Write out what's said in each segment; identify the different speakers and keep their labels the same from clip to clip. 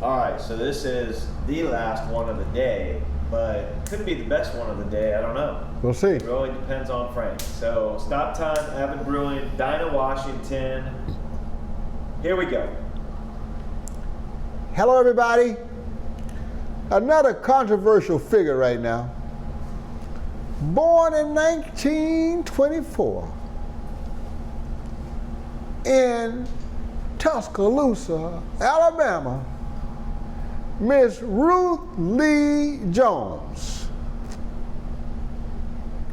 Speaker 1: All right, so this is the last one of the day, but could be the best one of the day. I don't know.
Speaker 2: We'll see.
Speaker 1: It really depends on Frank. So stop time, Avid Brewing, Dinah, Washington. Here we go.
Speaker 2: Hello, everybody. Another controversial figure right now. Born in 1924 in Tuscaloosa, Alabama, Miss Ruth Lee Jones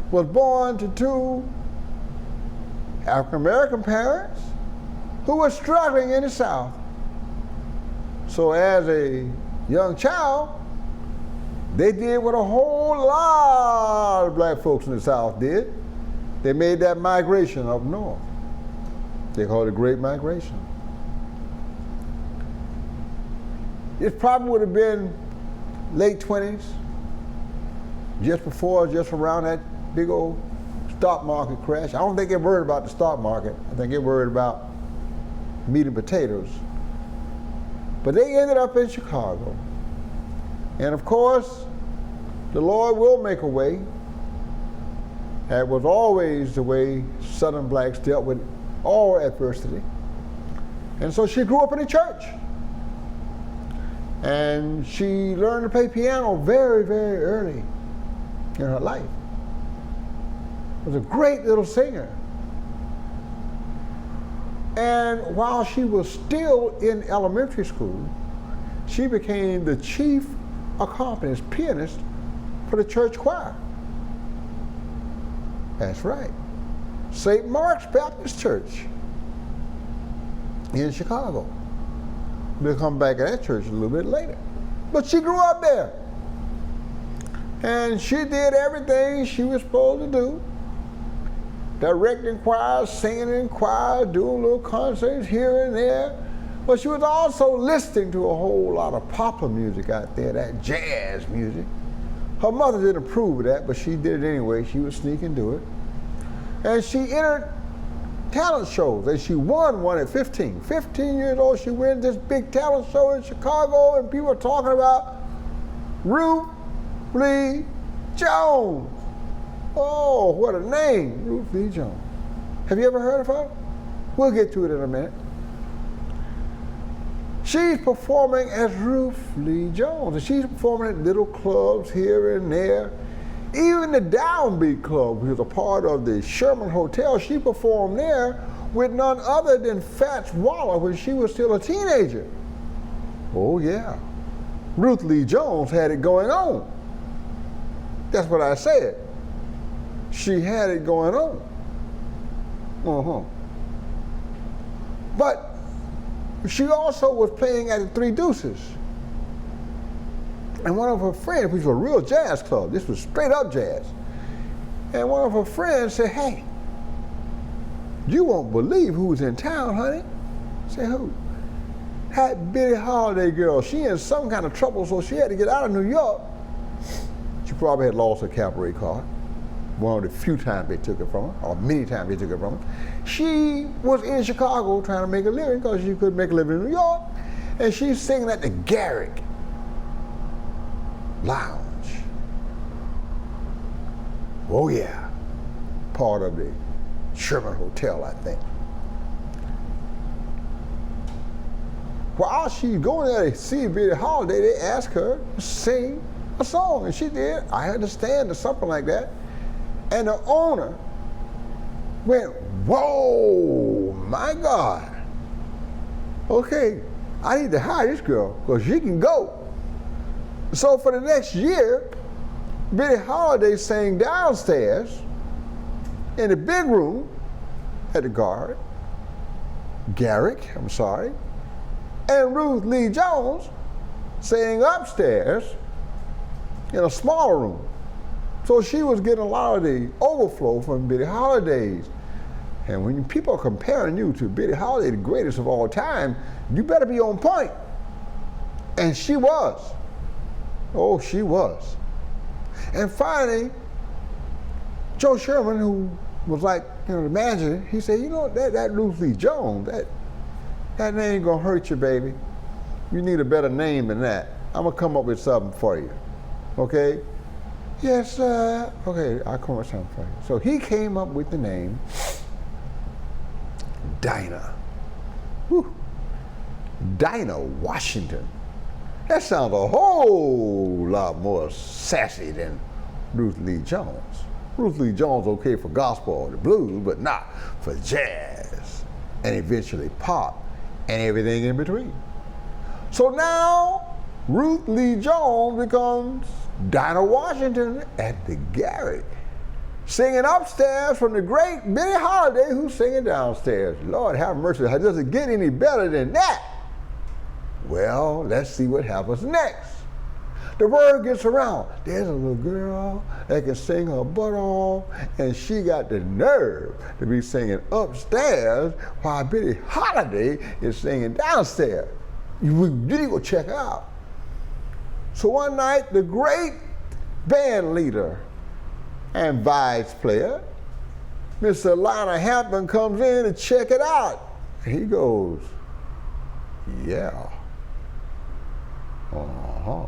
Speaker 2: was born to two African-American parents who were struggling in the South. So as a young child, they did what a whole lot of black folks in the South did. They made that migration up north. They call it the Great Migration. It probably would have been late 20s, just before, just around that big old stock market crash. I don't think they're worried about the stock market. I think they're worried about meat and potatoes. But they ended up in Chicago. And of course, the Lord will make a way. That was always the way Southern blacks dealt with all adversity. And so she grew up in the church. And she learned to play piano very, very early in her life. Was a great little singer. And while she was still in elementary school, she became the chief accompanist, pianist for the church choir. That's right. St. Mark's Baptist Church in Chicago. We'll come back to that church a little bit later. But she grew up there. And she did everything she was supposed to do. Directing choirs, singing in choirs, doing little concerts here and there. But she was also listening to a whole lot of popular music out there, that jazz music. Her mother didn't approve of that, but she did it anyway. She would sneak and do it. And she entered talent shows, and she won one at 15. 15 years old, she went this big talent show in Chicago, and people were talking about Ruth Lee Jones. Oh, what a name, Ruth Lee Jones. Have you ever heard of her? We'll get to it in a minute. She's performing as Ruth Lee Jones, and she's performing at little clubs here and there. Even the Downbeat Club, which was a part of the Sherman Hotel, she performed there with none other than Fats Waller when she was still a teenager. Oh yeah, Ruth Lee Jones had it going on. That's what I said. She had it going on. But she also was playing at the Three Deuces. And one of her friends, which was a real jazz club, this was straight up jazz. And one of her friends said, hey, you won't believe who's in town, honey. I said, who? That Billie Holiday girl. She in some kind of trouble, so she had to get out of New York. She probably had lost her cabaret card. One of the few times they took it from her, or many times they took it from her. She was in Chicago trying to make a living because she couldn't make a living in New York. And she's singing at the Garrick Lounge. Oh yeah, part of the Sherman Hotel, I think. While she's going there to see Billie Holiday, they asked her to sing a song, and she did. I Understand, or something like that. And the owner went, whoa, my God. Okay, I need to hire this girl because she can go. So for the next year, Billie Holiday sang downstairs in the big room at the Garrick, and Ruth Lee Jones sang upstairs in a smaller room. So she was getting a lot of the overflow from Billie Holiday's. And when people are comparing you to Billie Holiday, the greatest of all time, you better be on point. And she was. Oh, she was. And finally, Joe Sherman, who was like, the manager, he said, that Ruth Lee Jones, that name gonna hurt you, baby. You need a better name than that. I'm gonna come up with something for you. Okay? Yes, sir. Okay, I'll come up with something for you. So he came up with the name Dinah. Whew. Dinah Washington. That sounds a whole lot more sassy than Ruth Lee Jones. Ruth Lee Jones okay for gospel or the blues, but not for jazz and eventually pop and everything in between. So now Ruth Lee Jones becomes Dinah Washington at the Garrick, singing upstairs from the great Billie Holiday, who's singing downstairs. Lord have mercy, does it get any better than that? Well, let's see what happens next. The word gets around. There's a little girl that can sing her butt off, and she got the nerve to be singing upstairs while Billie Holiday is singing downstairs. You need to go check her out. So one night, the great band leader and vice player, Mr. Lionel Hampton, comes in to check it out. He goes, yeah. Uh-huh.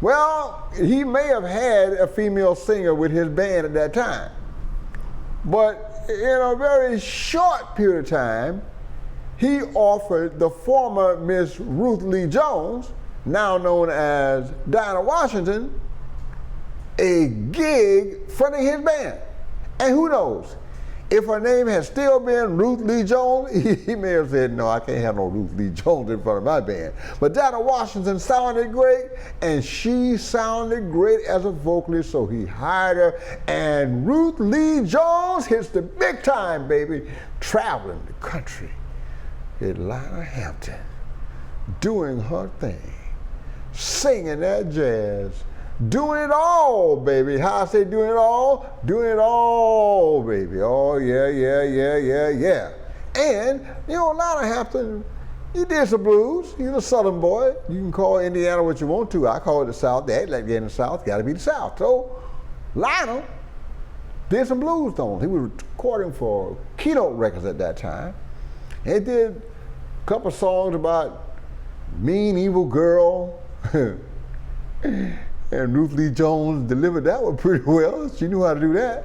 Speaker 2: Well, he may have had a female singer with his band at that time, but in a very short period of time, he offered the former Miss Ruth Lee Jones, now known as Dinah Washington, a gig fronting his band. And who knows, if her name had still been Ruth Lee Jones, he may have said, no, I can't have no Ruth Lee Jones in front of my band. But Dinah Washington sounded great, and she sounded great as a vocalist, so he hired her, and Ruth Lee Jones hits the big time, baby, traveling the country with Lionel Hampton, doing her thing, singing that jazz, doing it all, baby. How I say doing it all? Doing it all, baby. Oh, yeah, yeah, yeah, yeah, yeah. And, you know, Lionel Hampton, he did some blues. He's a Southern boy. You can call Indiana what you want to. I call it the South. They act like they're in the South. Got to be the South. So, Lionel did some blues tones. He was recording for Keynote Records at that time. And he did a couple songs about mean, evil girl. And Ruth Lee Jones delivered that one pretty well. She knew how to do that.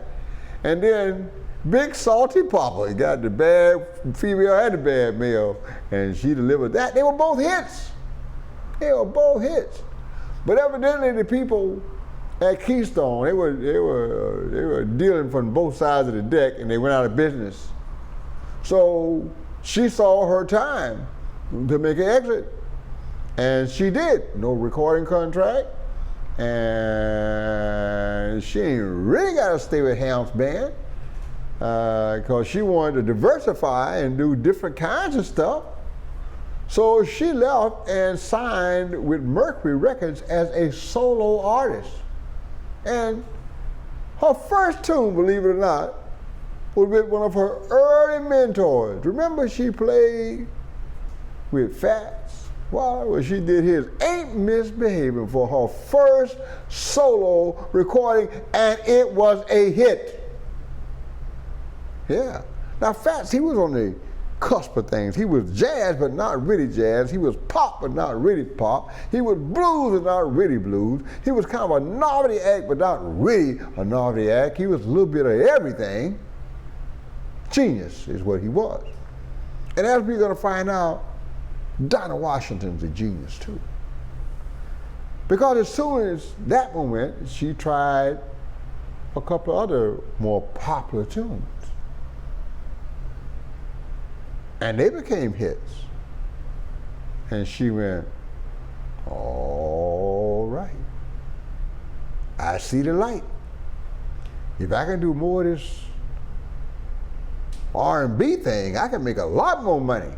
Speaker 2: And then Big Salty Papa, he got the bad female and the bad male, and she delivered that. They were both hits. They were both hits. But evidently the people at Keystone, they were dealing from both sides of the deck, and they went out of business. So she saw her time to make an exit, and she did. No recording contract. And she ain't really got to stay with Ham's band because she wanted to diversify and do different kinds of stuff. So she left and signed with Mercury Records as a solo artist. And her first tune, believe it or not, was with one of her early mentors. Remember, she played with Fats? Well, she did his Ain't Misbehaving for her first solo recording, and it was a hit. Yeah. Now, Fats, he was on the cusp of things. He was jazz, but not really jazz. He was pop, but not really pop. He was blues, but not really blues. He was kind of a novelty act, but not really a novelty act. He was a little bit of everything. Genius is what he was. And as we're going to find out, Dinah Washington's a genius too. Because as soon as that one went, she tried a couple of other more popular tunes. And they became hits. And she went, all right, I see the light. If I can do more of this R&B thing, I can make a lot more money.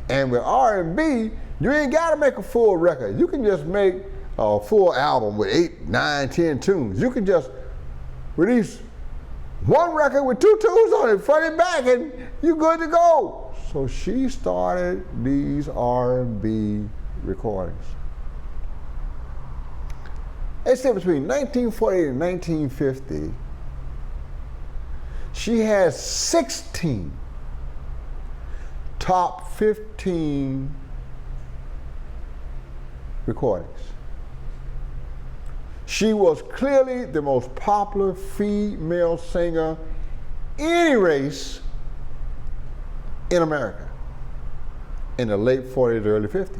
Speaker 2: And with R&B, you ain't got to make a full record. You can just make a full album with 8, 9, 10 tunes. You can just release one record with 2 tunes on it, front and back, and you're good to go. So she started these R&B recordings. They said between 1948 and 1950, she has 16 top 15 recordings. She was clearly the most popular female singer any race in America in the late 40s, early 50s.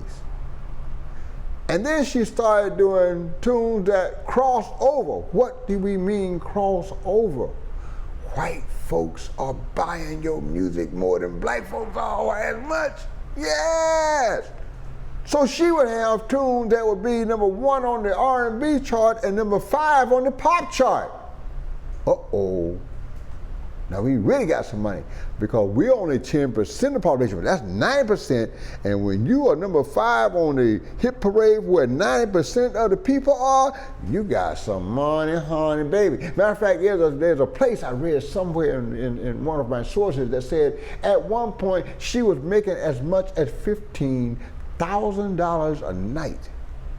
Speaker 2: And then she started doing tunes that crossed over. What do we mean cross over? White folks are buying your music more than black folks are as much. Yes! So she would have tunes that would be number 1 on the R&B chart and number 5 on the pop chart. Uh-oh. Now we really got some money because we're only 10% of the population, but that's 90%. And when you are number 5 on the hit parade where 90% of the people are, you got some money, honey, baby. Matter of fact, there's a place I read somewhere in one of my sources that said at one point she was making as much as $15,000 a night.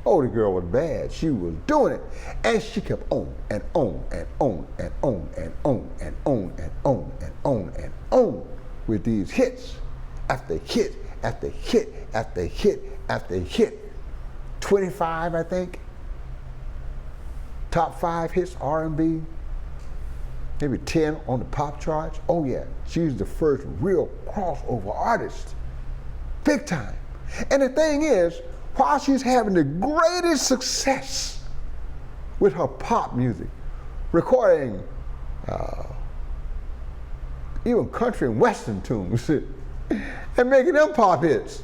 Speaker 2: Oh, the girl was bad. She was doing it. And she kept on and on and on and on and on and on and on and on and on with these hits after hit after hit after hit after hit. 25, I think. Top 5 hits R&B. Maybe 10 on the pop charts. Oh yeah, she's the first real crossover artist. Big time. And the thing is, while she's having the greatest success with her pop music, recording even country and western tunes and making them pop hits,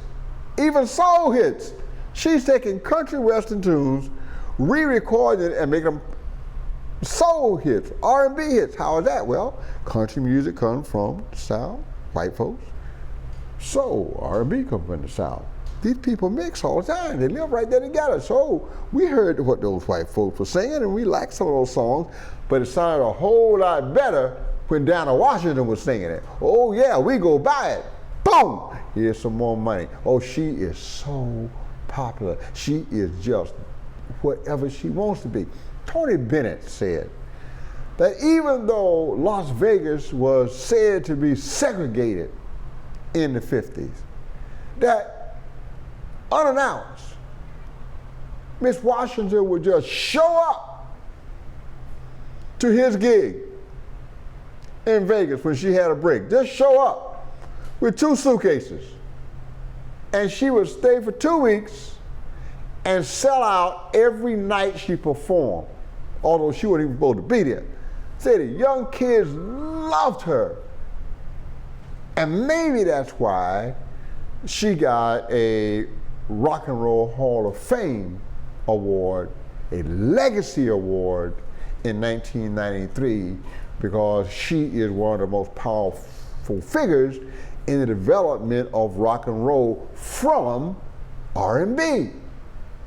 Speaker 2: even soul hits. She's taking country western tunes, re-recording it and making them soul hits, R&B hits. How is that? Well, country music comes from the South, white folks. Soul, R&B comes from the South. These people mix all the time. They live right there together. So we heard what those white folks were singing and we liked some of those songs, but it sounded a whole lot better when Dinah Washington was singing it. Oh yeah, we go buy it. Boom! Here's some more money. Oh, she is so popular. She is just whatever she wants to be. Tony Bennett said that even though Las Vegas was said to be segregated in the 50s, that unannounced, Miss Washington would just show up to his gig in Vegas when she had a break. Just show up with 2 suitcases. And she would stay for 2 weeks and sell out every night she performed, although she wasn't even supposed to be there. Say the young kids loved her. And maybe that's why she got a Rock and Roll Hall of Fame award, a legacy award in 1993, because she is one of the most powerful figures in the development of rock and roll from R&B.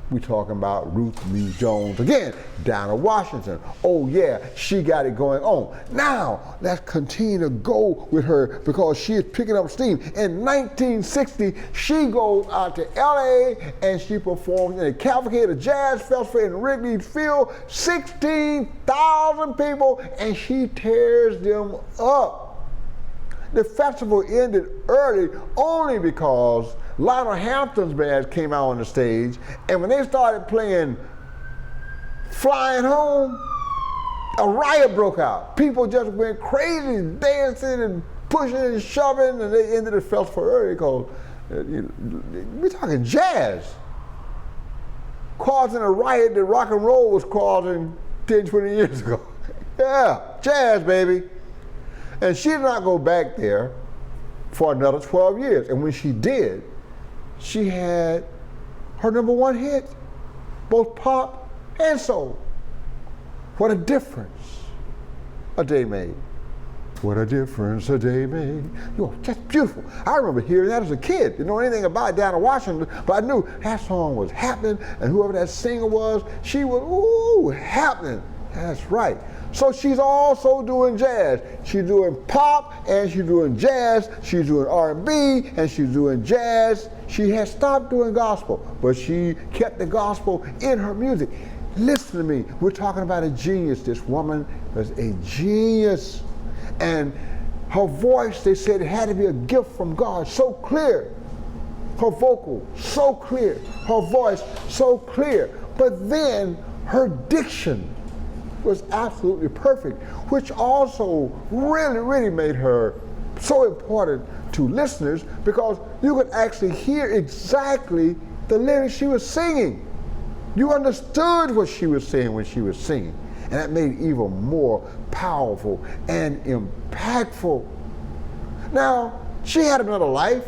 Speaker 2: We're talking about Ruth Lee Jones again, Dinah Washington. Oh yeah, she got it going on. Now, let's continue to go with her because she is picking up steam. In 1960, she goes out to LA and she performs in a Cavalcade Jazz Festival in Wrigley Field, 16,000 people, and she tears them up. The festival ended early only because Lionel Hampton's band came out on the stage, and when they started playing Flying Home, a riot broke out. People just went crazy, dancing and pushing and shoving, and they ended the festival early because we're talking jazz. Causing a riot that rock and roll was causing 10, 20 years ago. Yeah, jazz, baby. And she did not go back there for another 12 years. And when she did, she had her #1 hit, both pop and soul. What a difference a day made. What a difference a day made. You know, just beautiful. I remember hearing that as a kid. Didn't know anything about Dinah Washington, but I knew that song was happening, and whoever that singer was, she was, ooh, happening. That's right. So she's also doing jazz. She's doing pop and she's doing jazz. She's doing R&B and she's doing jazz. She has stopped doing gospel, but she kept the gospel in her music. Listen to me. We're talking about a genius. This woman was a genius. And her voice, they said, it had to be a gift from God, so clear. her vocal so clear, her voice so clear, but then her diction was absolutely perfect, which also really made her so important to listeners because you could actually hear exactly the lyrics she was singing. You understood what she was saying when she was singing, and that made it even more powerful and impactful. Now, she had another life.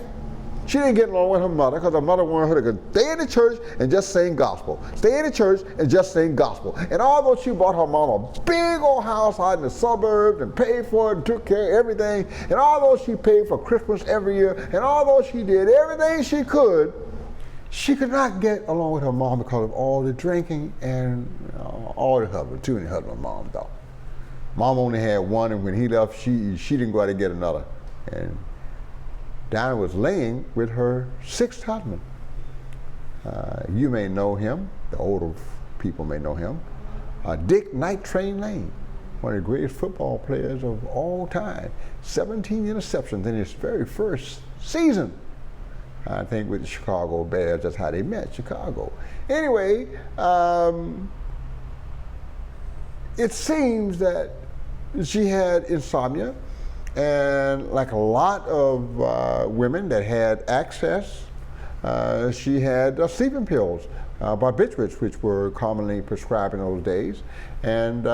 Speaker 2: She didn't get along with her mother because her mother wanted her to stay in the church and just sing gospel. Stay in the church and just sing gospel. And although she bought her mom a big old house out in the suburbs and paid for it and took care of everything, and although she paid for Christmas every year, and although she did everything she could not get along with her mom because of all the drinking and all the husbands, too many husbands, mom thought. Mom only had one, and when he left, she didn't go out and get another. And Dinah was laying with her sixth husband. You may know him, the older people may know him, Dick Night Train Lane, one of the greatest football players of all time. 17 interceptions in his very first season. I think with the Chicago Bears, that's how they met, Chicago. Anyway, it seems that she had insomnia, and like a lot of women that had access, she had sleeping pills, barbiturates, which were commonly prescribed in those days. And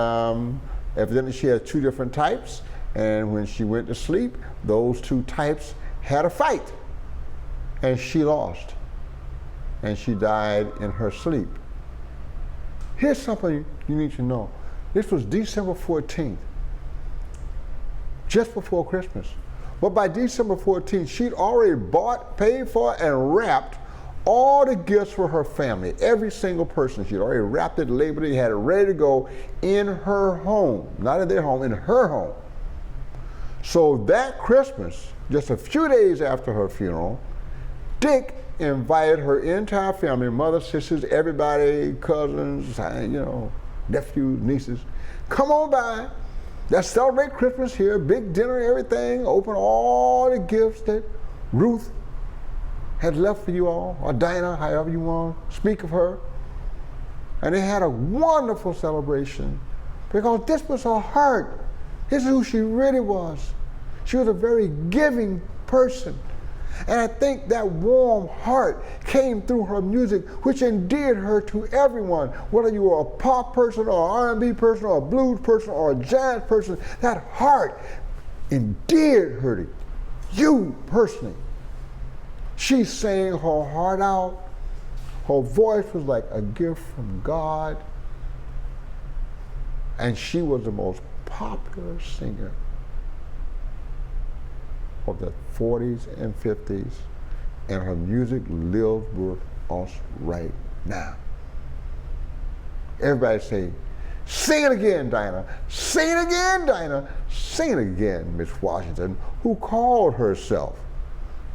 Speaker 2: evidently she had two different types, and when she went to sleep, those two types had a fight, and she lost, and she died in her sleep. Here's something you need to know. This was December 14th. Just before Christmas. But by December 14th, she'd already bought, paid for, and wrapped all the gifts for her family. Every single person. She'd already wrapped it, labeled it, had it ready to go in her home. Not in their home, in her home. So that Christmas, just a few days after her funeral, Dick invited her entire family, mother, sisters, everybody, cousins, nephews, nieces, come on by. Let's celebrate Christmas here, big dinner, everything, open all the gifts that Ruth had left for you all, or Dinah, however you want to speak of her. And they had a wonderful celebration because this was her heart. This is who she really was. She was a very giving person. And I think that warm heart came through her music, which endeared her to everyone. Whether you were a pop person or an R&B person or a blues person or a jazz person, that heart endeared her to you personally. She sang her heart out. Her voice was like a gift from God. And she was the most popular singer of the 40s and 50s, and her music lives with us right now. Everybody say, sing it again, Dinah. Sing it again, Dinah. Sing it again, Miss Washington, who called herself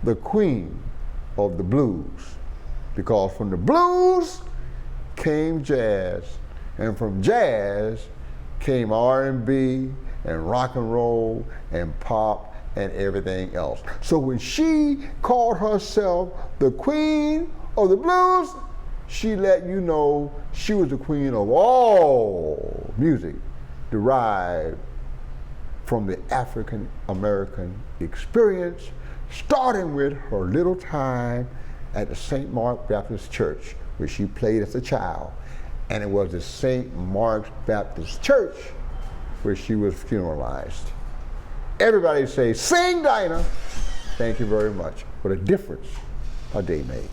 Speaker 2: the queen of the blues, because from the blues came jazz, and from jazz came R&B and rock and roll and pop and everything else. So when she called herself the queen of the blues, she let you know she was the queen of all music derived from the African American experience, starting with her little time at the St. Mark Baptist Church, where she played as a child. And it was the St. Mark's Baptist Church where she was funeralized. Everybody say, sing, Dinah. Thank you very much. What a difference a day made.